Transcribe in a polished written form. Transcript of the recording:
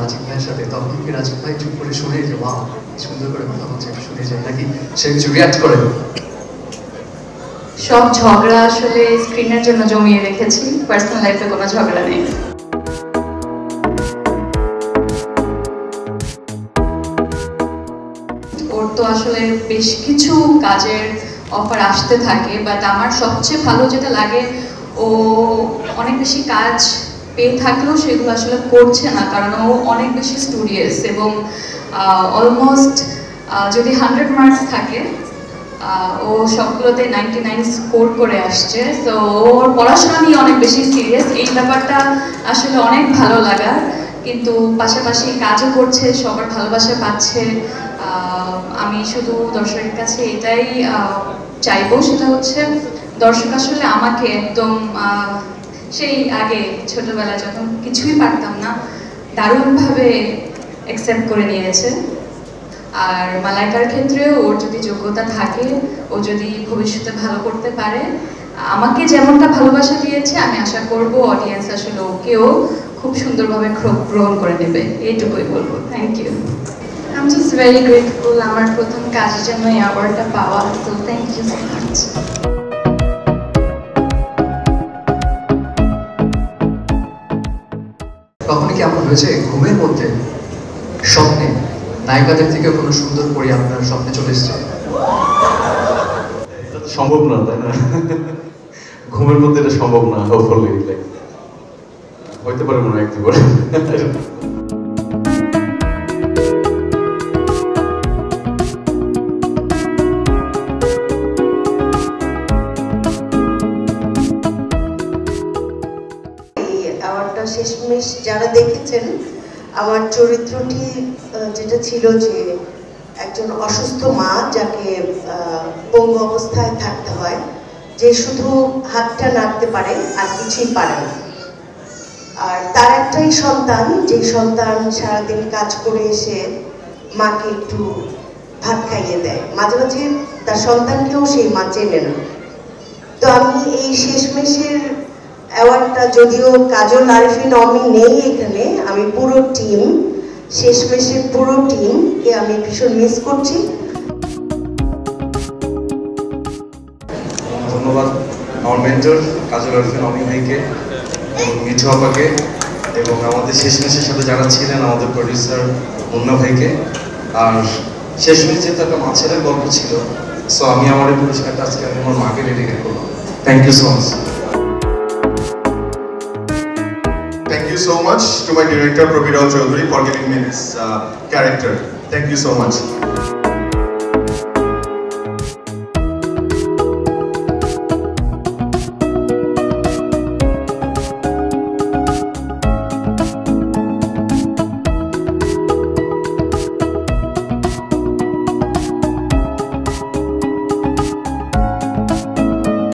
রাজীব ভাইয়ের সাথে, তখন কি রাজীব ভাই চুপ করে শুনে যে ওয়াও সুন্দর করে কথা বলছে শুনে যায়, নাকি সে কিছু রিয়াক্ট করে? সব ঝগড়া আসলে স্ক্রিনের জন্য জমিয়ে রেখেছি, পার্সোনাল লাইফে কোনো ঝগড়া নেই। ওর তো আসলে বেশ কিছু কাজের অফার আসতে থাকে, বাট আমার সবচেয়ে ভালো যেটা লাগে ও অনেক বেশি কাজ পেয়ে থাকলেও সেগুলো আসলে করছে না, কারণ ও অনেক বেশি স্টুডিয়াস এবং অলমোস্ট যদি 100 মার্কস থাকে ও সবগুলোতে 99 স্কোর করে আসছে। তো ওর পড়াশোনা নিয়ে অনেক বেশি সিরিয়াস, এই ব্যাপারটা আসলে অনেক ভালো লাগার। কিন্তু পাশাপাশি কাজও করছে, সবার ভালোবাসা পাচ্ছে। আমি শুধু দর্শকের কাছে এটাই চাইবো, সেটা হচ্ছে দর্শক আসলে আমাকে একদম সেই আগে ছোটবেলায় যখন কিছুই পারতাম না দারুণভাবে অ্যাকসেপ্ট করে নিয়েছে। আর মালাইকার ক্ষেত্রেও ওর যদি যোগ্যতা থাকে, ও যদি ভবিষ্যতে ভালো করতে পারে, আমাকে যেমনটা ভালোবাসা দিয়েছে আমি আশা করব অডিয়েন্স আসলে ওকেও খুব সুন্দরভাবে গ্রহণ করে নেবে, এইটুকুই বলবো। Thank you. I'm just very grateful আমার প্রথম কাজের জন্য এই অ্যাওয়ার্ডটা পাওয়া, so thank you so much. কখনো কি এমন হয়েছে ঘুমের মধ্যে স্বপ্নে নায়িকাদের থেকে কোনো সুন্দর পরি আপনার স্বপ্নে চলে এসেছে? সম্ভব না, তাই না? ঘুমের মধ্যে এটা সম্ভব না, হোপফুলি হইতে পারে মনে হয় একটু করে। অ্যাওয়ার্ডটা শেষমেশ যারা দেখেছেন, আমার চরিত্রটি যেটা ছিল যে একজন অসুস্থ মা যাকে পঙ্গু অবস্থায় থাকতে হয়, যে শুধু হাতটা নাড়তে পারে আর কিছুই পারে না। আর তার একটাই সন্তান, যে সন্তান সারাদিন কাজ করে এসে মাকে একটু ভাত খাইয়ে দেয়, মাঝে মাঝে তার সন্তানকেও সেই মা চেনে না। তো আমি এই শেষমেশের অ্যাওয়ার্ডটা, যদিও কাজল আরিফিন অমি নেই এখানে, আমি পুরো টিম, শেষমেশের পুরো টিমকে আমি ভীষণ মিস করছি। ধন্যবাদ আমার মেন্টর কাজল আরিফিন অমি ভাইকে এবং মিঠু আপাকে, এবং আমাদের শেষমেশের সাথে যারা ছিলেন আমাদের প্রডিউসার মুন্না ভাইকে। আর শেষমেশ যেহেতু একটা মা ছেলের গল্প ছিল, সো আমি আমার এই পুরস্কারটা আজকে আমি আমার মাকে ডেডিকেট করলাম। Thank you so much. Thank you so much to my director Prabir Chaudhary for giving me this character. Thank you so much.